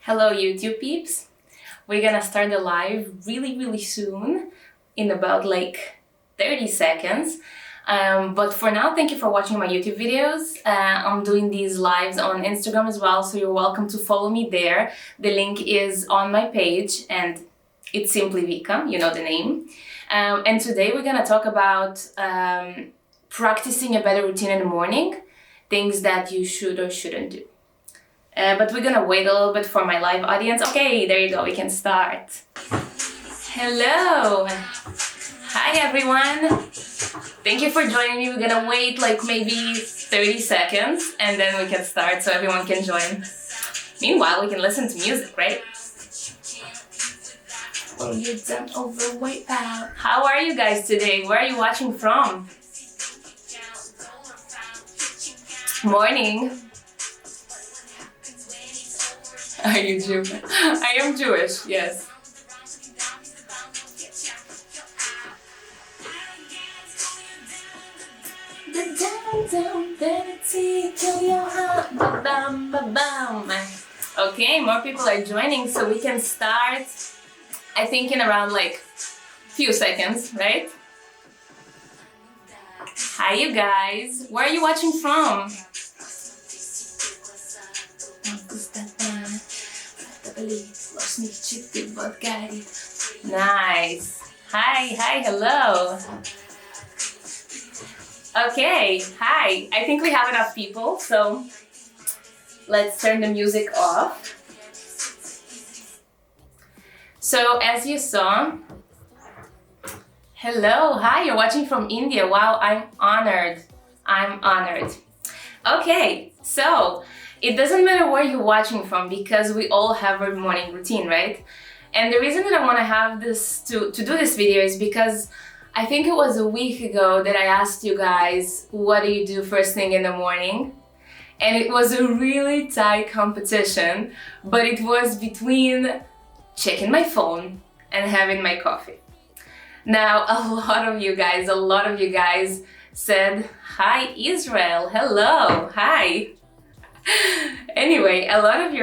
Hello YouTube peeps. We're gonna start the live really soon in about like 30 seconds. But for now, thank you for watching my YouTube videos. I'm doing these lives on Instagram as well, so you're welcome to follow me there. The link is on my page and it's simply Vika, you know the name. And today we're gonna talk about practicing a better routine in the morning, things that you should or shouldn't do. But we're gonna wait a little bit for my live audience. Okay, there you go, we can start. Hello! Hi everyone! Thank you for joining me. We're gonna wait like maybe 30 seconds and then we can start so everyone can join. Meanwhile, we can listen to music, right? Oh, you're done overweight out. How are you guys today? Where are you watching from? Morning. Are you Jewish? I am Jewish, yes. Okay, more people are joining, so we can start, I think, in around like few seconds, right? Hi you guys, where are you watching from? Nice. Hi, hello. Okay, hi. I think we have enough people, so let's turn the music off. So as you saw, hello, hi, you're watching from India. Wow, I'm honored. Okay, so it doesn't matter where you're watching from because we all have a morning routine, right? And the reason that I want to have this to do this video is because I think it was a week ago that I asked you guys, what do you do first thing in the morning? And it was a really tight competition, but it was between checking my phone and having my coffee. Now, a lot of you guys said, hi Israel, hello, hi. Anyway, a lot of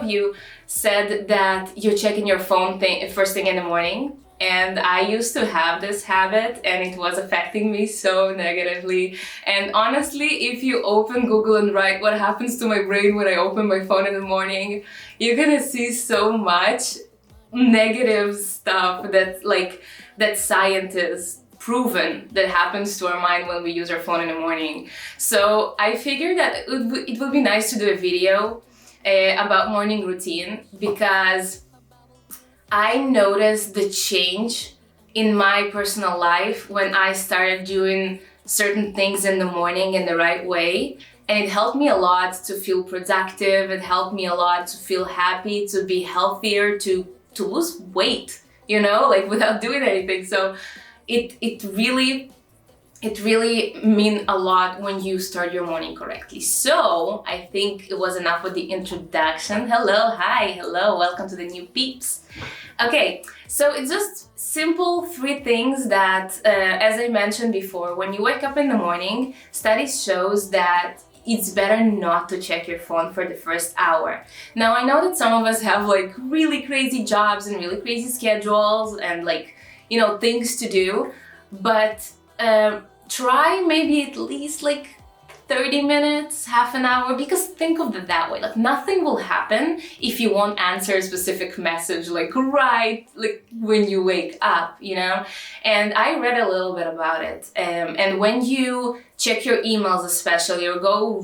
you said that you're checking your phone first thing in the morning. And I used to have this habit and it was affecting me so negatively. And honestly, if you open Google and write what happens to my brain when I open my phone in the morning, you're gonna see so much negative stuff that scientists proven that happens to our mind when we use our phone in the morning. So I figured that it would be nice to do a video about morning routine because I noticed the change in my personal life when I started doing certain things in the morning in the right way. And it helped me a lot to feel productive. It helped me a lot to feel happy, to be healthier, to lose weight, you know, like without doing anything. So it really means a lot when you start your morning correctly. So I think it was enough with the introduction. Hello, hi, hello, welcome to the new peeps. Okay, so it's just simple 3 things that, as I mentioned before, when you wake up in the morning, studies shows that it's better not to check your phone for the first hour. Now, I know that some of us have like really crazy jobs and really crazy schedules and like, you know, things to do, but try maybe at least like 30 minutes, half an hour, because think of it that way, like nothing will happen if you won't answer a specific message like when you wake up, you know? And I read a little bit about it, and when you check your emails especially, or go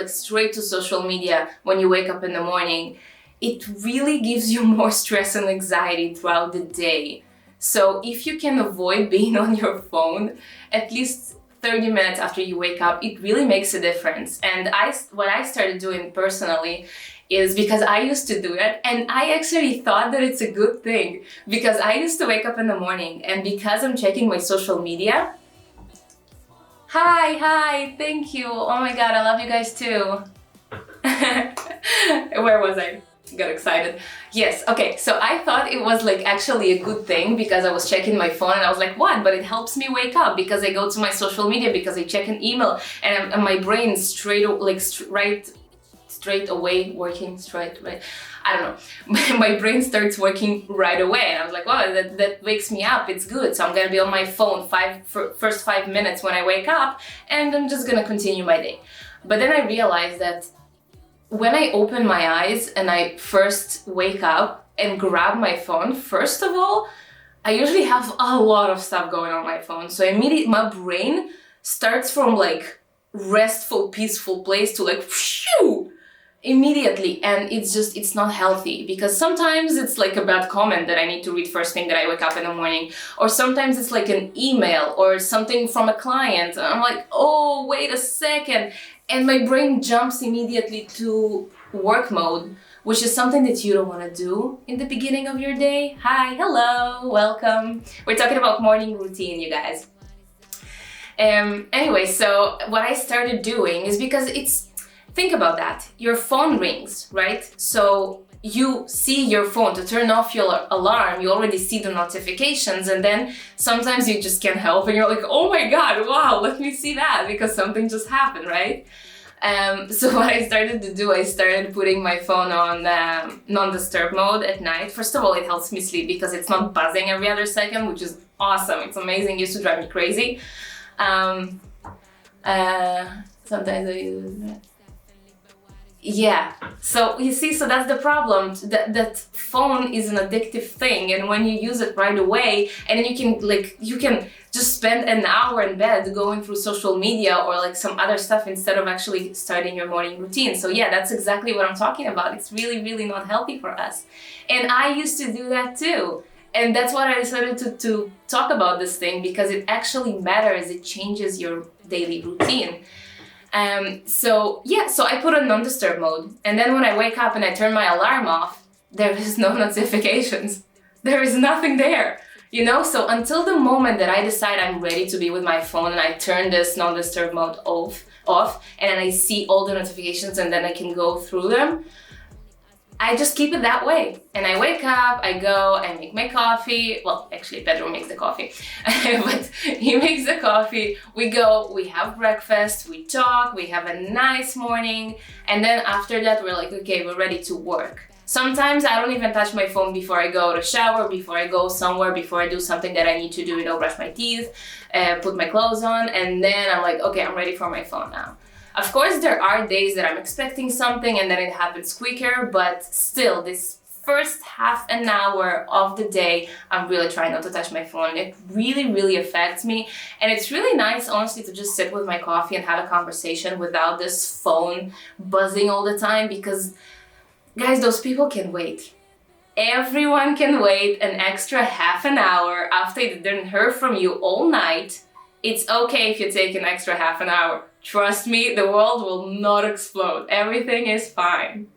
straight to social media when you wake up in the morning, it really gives you more stress and anxiety throughout the day. So if you can avoid being on your phone at least 30 minutes after you wake up, it really makes a difference. And what I started doing personally is because I used to do it, and I actually thought that it's a good thing because I used to wake up in the morning, and because I'm checking my social media. Hi, thank you. Oh my God, I love you guys too. Where was I? Got excited. Yes, okay, so I thought it was like actually a good thing because I was checking my phone and I was like, what? But it helps me wake up because I go to my social media, because I check an email and my brain straight straight away working straight, right? I don't know. My brain starts working right away. And I was like, wow, that wakes me up. It's good. So I'm going to be on my phone first 5 minutes when I wake up, and I'm just going to continue my day. But then I realized that when I open my eyes and I first wake up and grab my phone, first of all, I usually have a lot of stuff going on my phone. So immediately my brain starts from like restful, peaceful place to like phew, immediately. And it's not healthy, because sometimes it's like a bad comment that I need to read first thing that I wake up in the morning. Or sometimes it's like an email or something from a client. And I'm like, oh, wait a second. And my brain jumps immediately to work mode, which is something that you don't want to do in the beginning of your day. Hi, hello, welcome. We're talking about morning routine, you guys. Anyway, so what I started doing is, because think about that. Your phone rings, right? So you see your phone to turn off your alarm, you already see the notifications, and then sometimes you just can't help and you're like, oh my God, wow, let me see that, because something just happened, right? So what I started to do, I started putting my phone on non-disturb mode at night. First of all, it helps me sleep because it's not buzzing every other second, which is awesome. It's amazing. It used to drive me crazy. Sometimes I use that. Yeah, so you see, so that's the problem. That phone is an addictive thing, and when you use it right away, and then you can just spend an hour in bed going through social media or like some other stuff instead of actually starting your morning routine. So yeah, that's exactly what I'm talking about. It's really, really not healthy for us. And I used to do that too. And that's why I decided to talk about this thing, because it actually matters. It changes your daily routine. So I put on non-disturb mode, and then when I wake up and I turn my alarm off, there is no notifications. There is nothing there, you know? So until the moment that I decide I'm ready to be with my phone and I turn this non-disturb mode off, and then I see all the notifications and then I can go through them, I just keep it that way. And I wake up, I go, I make my coffee. Well, actually, Pedro makes the coffee, but he makes the coffee. We go, we have breakfast, we talk, we have a nice morning. And then after that, we're like, okay, we're ready to work. Sometimes I don't even touch my phone before I go to shower, before I go somewhere, before I do something that I need to do, you know, brush my teeth, put my clothes on. And then I'm like, okay, I'm ready for my phone now. Of course, there are days that I'm expecting something and then it happens quicker, but still, this first half an hour of the day, I'm really trying not to touch my phone. It really, really affects me. And it's really nice, honestly, to just sit with my coffee and have a conversation without this phone buzzing all the time, because, guys, those people can wait. Everyone can wait an extra half an hour after they didn't hear from you all night. It's okay if you take an extra half an hour. Trust me, the world will not explode. Everything is fine.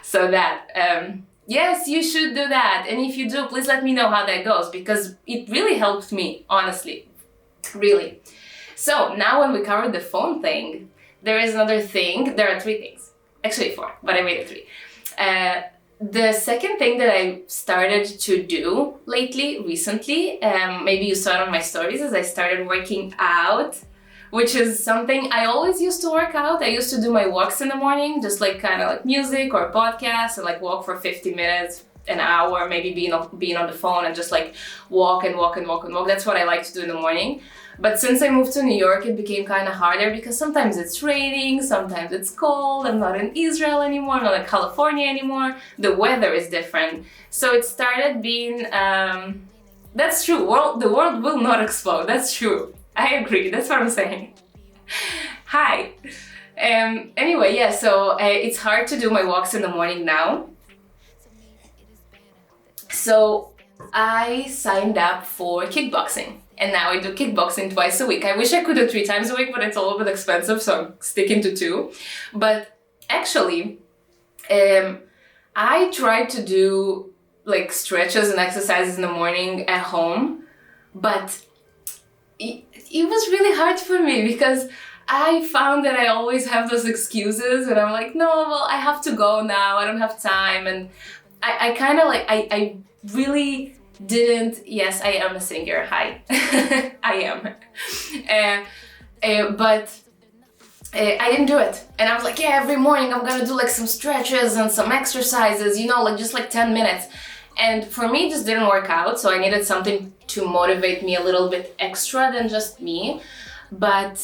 So yes, you should do that. And if you do, please let me know how that goes, because it really helped me, honestly. Really. So now when we covered the phone thing, there is another thing. There are 3 things. Actually 4, but I made it 3. The second thing that I started to do recently, maybe you saw it on my stories, is I started working out, which is something I always used to work out. I used to do my walks in the morning, just like kind of like music or podcasts, and like walk for 50 minutes, an hour, maybe being on the phone and just like walk and walk and walk and walk. That's what I like to do in the morning. But since I moved to New York, it became kind of harder, because sometimes it's raining, sometimes it's cold. I'm not in Israel anymore, I'm not in California anymore. The weather is different. So it started being, that's true, the world will not explode, that's true. I agree, that's what I'm saying. Hi. Anyway, yeah, so it's hard to do my walks in the morning now. So I signed up for kickboxing. And now I do kickboxing twice a week. I wish I could do 3 times a week, but it's a little bit expensive, so I'm sticking to 2. But actually, I tried to do like stretches and exercises in the morning at home, but it was really hard for me, because I found that I always have those excuses, and I'm like, no, well, I have to go now, I don't have time. And I kind of like, I really didn't. Yes, I am a singer. Hi. I am. But I didn't do it. And I was like, yeah, every morning I'm gonna do like some stretches and some exercises, you know, like just like 10 minutes. And for me, it just didn't work out. So I needed something to motivate me a little bit extra than just me. But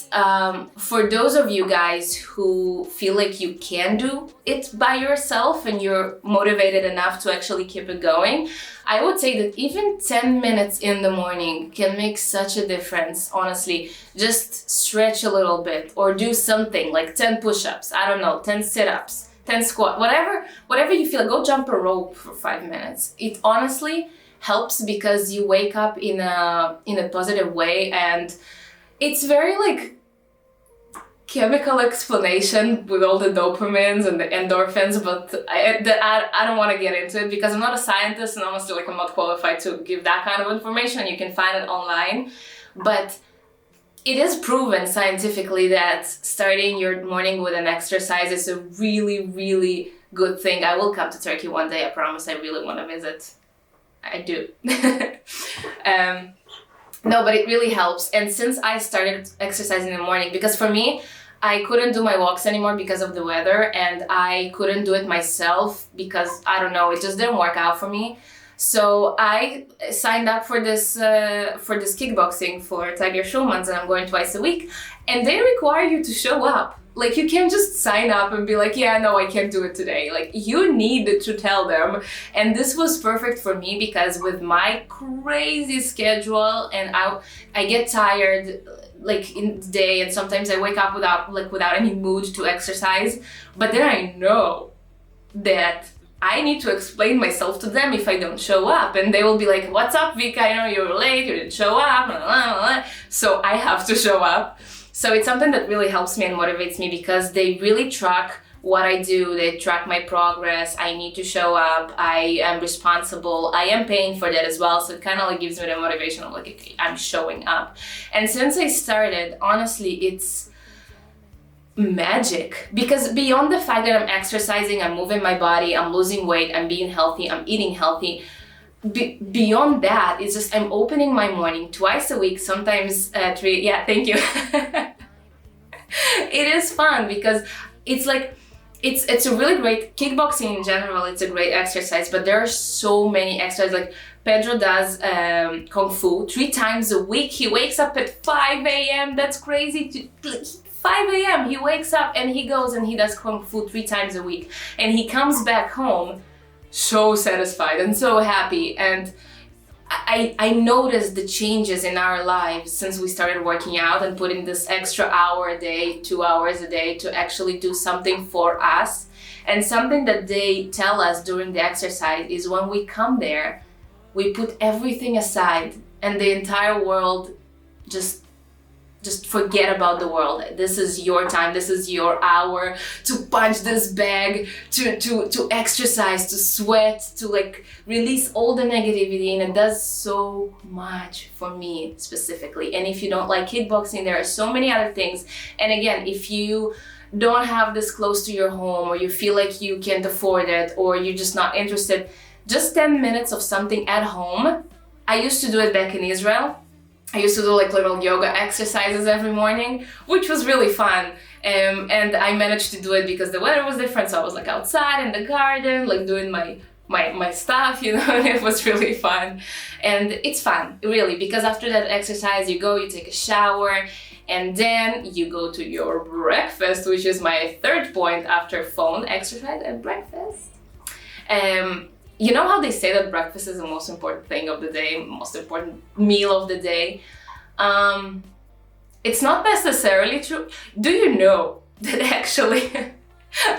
for those of you guys who feel like you can do it by yourself and you're motivated enough to actually keep it going, I would say that even 10 minutes in the morning can make such a difference, honestly. Just stretch a little bit or do something like 10 push-ups, I don't know, 10 sit-ups, 10 squat, whatever you feel. Go jump a rope for 5 minutes. It honestly helps because you wake up in a positive way, and it's very like chemical explanation with all the dopamines and the endorphins, but I don't want to get into it because I'm not a scientist, and honestly, like, I'm not qualified to give that kind of information. You can find it online, but it is proven scientifically that starting your morning with an exercise is a really, really good thing. I will come to Turkey one day, I promise. I really want to visit. I do. No, but it really helps. And since I started exercising in the morning, because for me, I couldn't do my walks anymore because of the weather, and I couldn't do it myself because, I don't know, it just didn't work out for me. So I signed up for this kickboxing for Tiger Schulman's, and I'm going twice a week, and they require you to show up. Like, you can't just sign up and be like, yeah, no, I can't do it today. Like, you need to tell them. And this was perfect for me because with my crazy schedule, and I get tired like in the day, and sometimes I wake up without any mood to exercise. But then I know that I need to explain myself to them if I don't show up, and they will be like, what's up, Vika? I know you were late, you didn't show up, blah, blah, blah. So I have to show up. So it's something that really helps me and motivates me because they really track what I do, they track my progress. I need to show up, I am responsible, I am paying for that as well. So it kind of like gives me the motivation of like, okay, I'm showing up. And since I started, honestly, it's magic, because beyond the fact that I'm exercising, I'm moving my body, I'm losing weight, I'm being healthy, I'm eating healthy, beyond that, it's just I'm opening my morning twice a week, sometimes 3. Yeah, thank you. It is fun because it's like it's a really great kickboxing in general. It's a great exercise, but there are so many exercises. Like Pedro does kung fu 3 times a week. He wakes up at 5 a.m. That's crazy. 5 a.m. he wakes up and he goes and he does kung fu 3 times a week, and he comes back home so satisfied and so happy. And I noticed the changes in our lives since we started working out and putting this extra hour a day, 2 hours a day to actually do something for us. And something that they tell us during the exercise is when we come there, we put everything aside and the entire world just forget about the world. This is your time, this is your hour to punch this bag, to exercise, to sweat, to like release all the negativity, and it does so much for me specifically. And if you don't like kickboxing, there are so many other things. And again, if you don't have this close to your home, or you feel like you can't afford it, or you're just not interested, just 10 minutes of something at home. I used to do it back in Israel. I used to do like little yoga exercises every morning, which was really fun. And I managed to do it because the weather was different. So I was like outside in the garden, like doing my stuff, you know, and it was really fun. And it's fun, really, because after that exercise, you go, you take a shower, and then you go to your breakfast, which is my third point after phone, exercise and breakfast. You know how they say that breakfast is the most important thing of the day, most important meal of the day? It's not necessarily true. Do you know that actually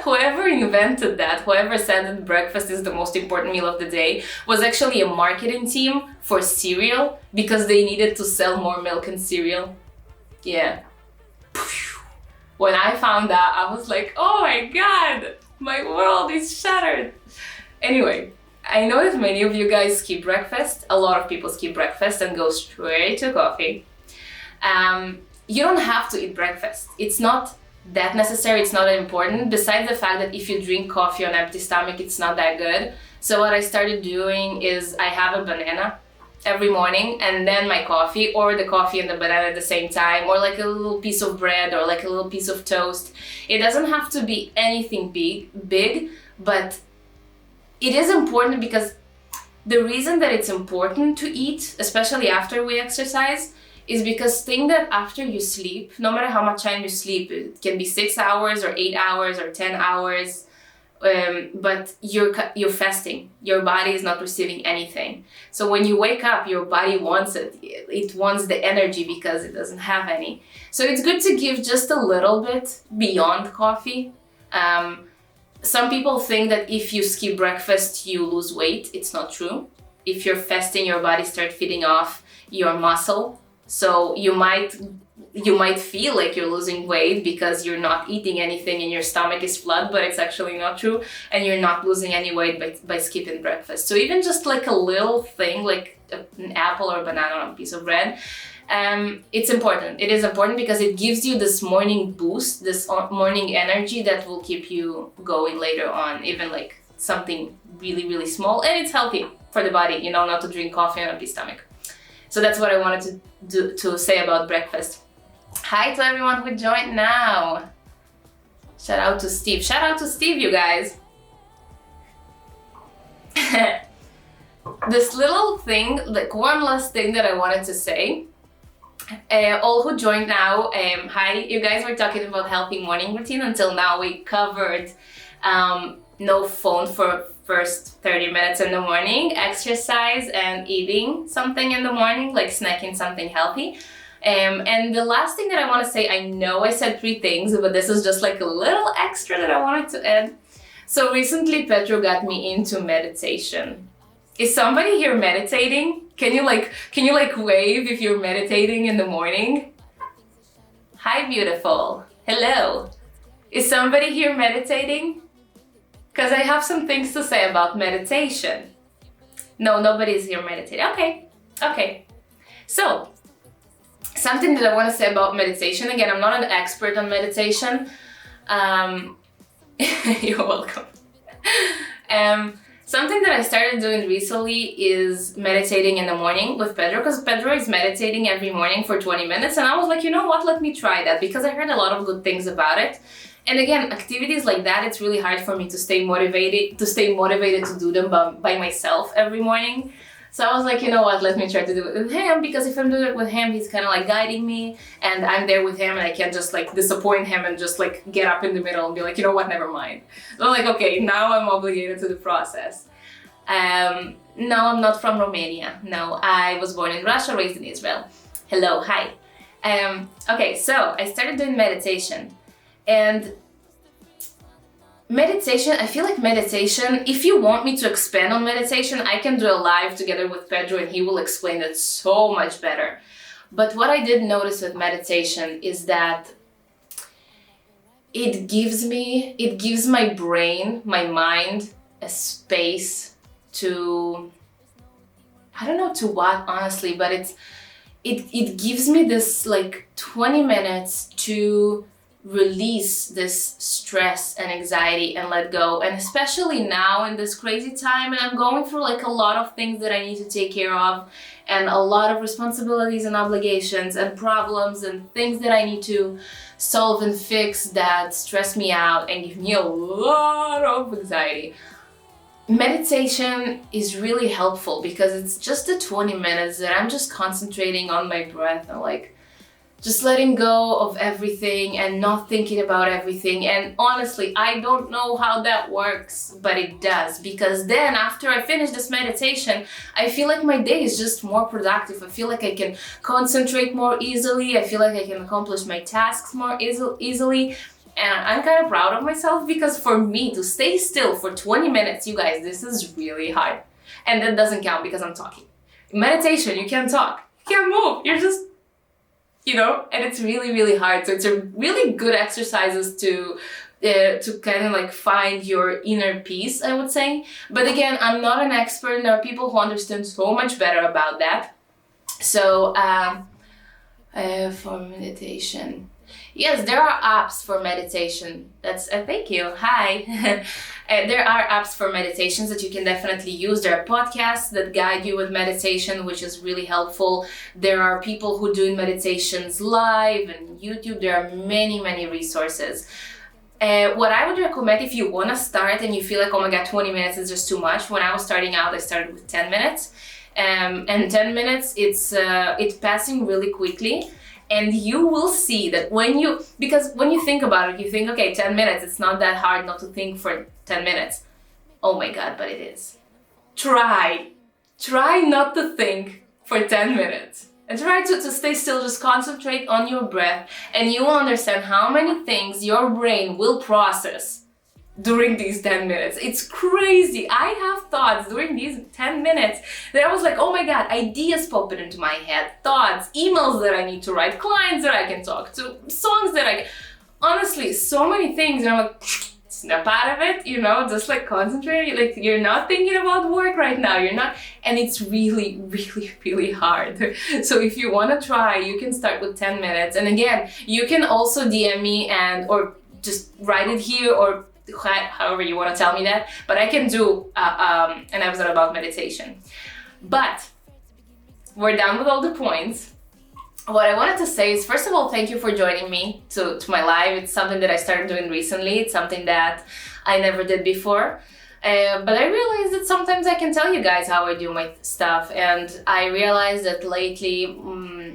whoever invented that, whoever said that breakfast is the most important meal of the day, was actually a marketing team for cereal because they needed to sell more milk and cereal? Yeah. When I found that, I was like, oh my god, my world is shattered. Anyway, I know that many of you guys skip breakfast. A lot of people skip breakfast and go straight to coffee. You don't have to eat breakfast. It's not that necessary, it's not that important. Besides the fact that if you drink coffee on empty stomach, it's not that good. So what I started doing is I have a banana every morning, and then my coffee, or the coffee and the banana at the same time, or like a little piece of bread, or like a little piece of toast. It doesn't have to be anything big, but it is important because the reason that it's important to eat, especially after we exercise, is because think that after you sleep, no matter how much time you sleep, it can be 6 hours or 8 hours or 10 hours, but you're fasting. Your body is not receiving anything. So when you wake up, your body wants it. It wants the energy because it doesn't have any. So it's good to give just a little bit beyond coffee. Some people think that if you skip breakfast, you lose weight. It's not true. If you're fasting, your body starts feeding off your muscle. So you might feel like you're losing weight because you're not eating anything and your stomach is flat, but it's actually not true. And you're not losing any weight by skipping breakfast. So even just like a little thing, like an apple or a banana on a piece of bread, it's important. It is important because it gives you this morning boost, this morning energy that will keep you going later on, even like something really, really small. And it's healthy for the body, not to drink coffee on an empty stomach. So that's what I wanted to say about breakfast. Hi to everyone who joined now. Shout out to Steve. Shout out to Steve, you guys. This little thing, like one last thing that I wanted to say. All who joined now, hi, you guys were talking about healthy morning routine. Until now we covered no phone for first 30 minutes in the morning, exercise and eating something in the morning, like snacking something healthy. And the last thing that I want to say, I know I said 3 things, but this is just like a little extra that I wanted to add. So recently Pedro got me into meditation. Is somebody here meditating? Can you wave if you're meditating in the morning? Hi, beautiful. Hello. Is somebody here meditating? Because I have some things to say about meditation. No, nobody's here meditating. Okay. So, something that I want to say about meditation. Again, I'm not an expert on meditation. You're welcome. Something that I started doing recently is meditating in the morning with Pedro, because Pedro is meditating every morning for 20 minutes, and I was like, you know what, let me try that, because I heard a lot of good things about it. And again, activities like that, it's really hard for me to stay motivated to do them by myself every morning. So I was like, you know what, let me try to do it with him, because if I'm doing it with him, he's kind of like guiding me, and I'm there with him, and I can't just like disappoint him and just like get up in the middle and be like, you know what, never mind. So I'm like, okay, now I'm obligated to the process. No, I'm not from Romania. No, I was born in Russia, raised in Israel. Hello, hi. Okay, so I started doing meditation. And meditation, I feel like meditation, if you want me to expand on meditation, I can do a live together with Pedro and he will explain it so much better. But what I did notice with meditation is that it gives my brain, my mind, a space to, I don't know to what, honestly, but it gives me this like 20 minutes to release this stress and anxiety and let go. And especially now in this crazy time, and I'm going through like a lot of things that I need to take care of, and a lot of responsibilities and obligations and problems and things that I need to solve and fix that stress me out and give me a lot of anxiety. Meditation is really helpful because it's just the 20 minutes that I'm just concentrating on my breath and like just letting go of everything and not thinking about everything. And honestly, I don't know how that works, but it does, because then after I finish this meditation, I feel like my day is just more productive. I feel like I can concentrate more easily. I feel like I can accomplish my tasks more easily. And I'm kind of proud of myself, because for me to stay still for 20 minutes, you guys, this is really hard. And that doesn't count because I'm talking. In meditation, you can't talk, you can't move, you're just, and it's really, really hard. So it's a really good exercises to kind of like find your inner peace, I would say. But again, I'm not an expert, and there are people who understand so much better about that. So for meditation, yes, there are apps for meditation. That's thank you. Hi. There are apps for meditations that you can definitely use. There are podcasts that guide you with meditation, which is really helpful. There are people who do meditations live and YouTube. There are many, many resources. What I would recommend if you want to start and you feel like, oh my god, 20 minutes is just too much. When I was starting out, I started with 10 minutes. And 10 minutes, it's passing really quickly. And you will see that because when you think about it, you think, okay, 10 minutes, it's not that hard not to think for 10 minutes. Oh my god, but it is. Try not to think for 10 minutes. And try to stay still, just concentrate on your breath, and you will understand how many things your brain will process during these 10 minutes. It's crazy. I have thoughts during these 10 minutes that I was like, oh my god, ideas popping into my head, thoughts, emails that I need to write, clients that I can talk to, songs that honestly, so many things, and I'm like, snap out of it, just like concentrate, like you're not thinking about work right now, and it's really, really, really hard. So if you want to try, you can start with 10 minutes. And again, you can also DM me or just write it here, or however you want to tell me that, but I can do an episode about meditation. But we're done with all the points. What I wanted to say is, first of all, thank you for joining me to my live. It's something that I started doing recently. It's something that I never did before. But I realized that sometimes I can tell you guys how I do my stuff. And I realized that lately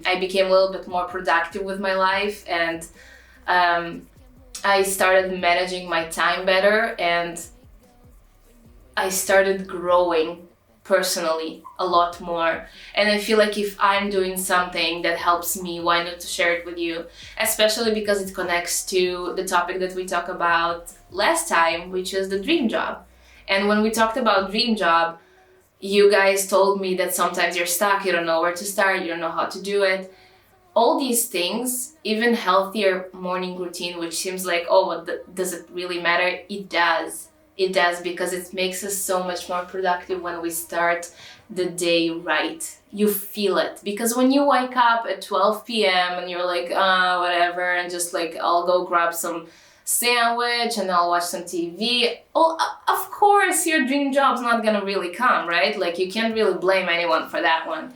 I became a little bit more productive with my life. And I started managing my time better. And I started growing personally a lot more. And I feel like if I'm doing something that helps me, why not to share it with you? Especially because it connects to the topic that we talked about last time, which is the dream job. And when we talked about dream job, you guys told me that sometimes you're stuck, you don't know where to start, you don't know how to do it. All these things, even healthier morning routine, which seems like, oh, does it really matter? It does. It does, because it makes us so much more productive when we start the day right. You feel it. Because when you wake up at 12 p.m. and you're like, whatever, and just like, I'll go grab some sandwich and I'll watch some TV. Oh, of course, your dream job's not gonna really come, right? Like, you can't really blame anyone for that one.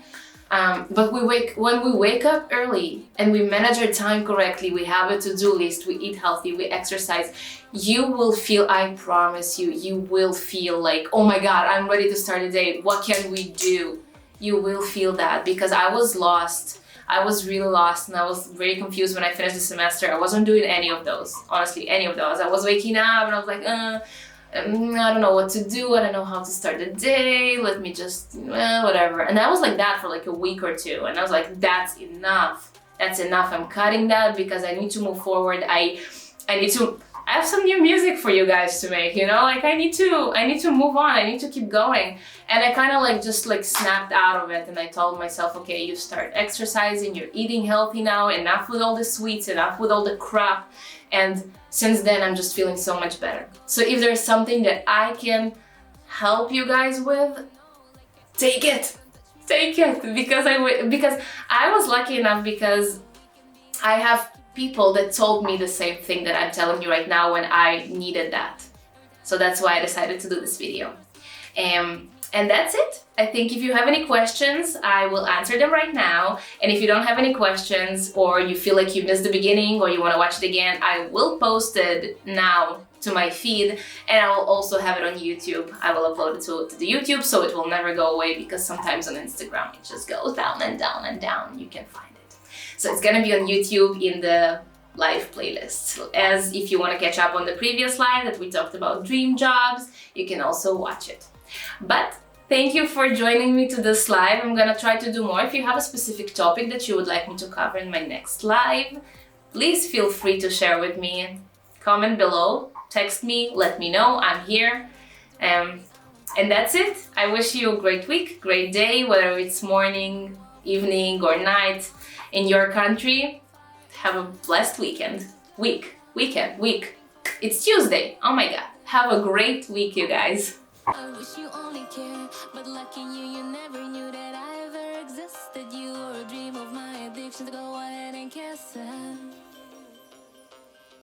But when we wake up early and we manage our time correctly, we have a to-do list, we eat healthy, we exercise, you will feel, I promise you, you will feel like, oh my god, I'm ready to start the day. What can we do? You will feel that, because I was lost. I was really lost, and I was very confused when I finished the semester. I wasn't doing any of those, honestly, any of those. I was waking up and I was like, I don't know what to do, I don't know how to start the day, let me just, whatever. And I was like that for like a week or two, and I was like, that's enough, I'm cutting that, because I need to move forward. I have some new music for you guys to make, like I need to move on, I need to keep going. And I kind of just snapped out of it, and I told myself, okay, you start exercising, you're eating healthy now, enough with all the sweets, enough with all the crap. And since then, I'm just feeling so much better. So if there's something that I can help you guys with, take it, because I was lucky enough, because I have people that told me the same thing that I'm telling you right now when I needed that. So that's why I decided to do this video. And that's it. I think if you have any questions, I will answer them right now. And if you don't have any questions, or you feel like you missed the beginning, or you want to watch it again, I will post it now to my feed, and I will also have it on YouTube. I will upload it to the YouTube, so it will never go away, because sometimes on Instagram it just goes down and down and down. You can find it. So it's gonna be on YouTube in the live playlist. As if you want to catch up on the previous live that we talked about dream jobs, you can also watch it. But thank you for joining me to this live. I'm gonna try to do more. If you have a specific topic that you would like me to cover in my next live, please feel free to share with me. Comment below, text me, let me know, I'm here. And that's it. I wish you a great week, great day, whether it's morning, evening, or night in your country. Have a blessed weekend. Week. It's Tuesday. Oh my god. Have a great week, you guys. I wish you only cared, but lucky you never knew that I ever existed. You were a dream of my addiction, so go ahead and kiss it.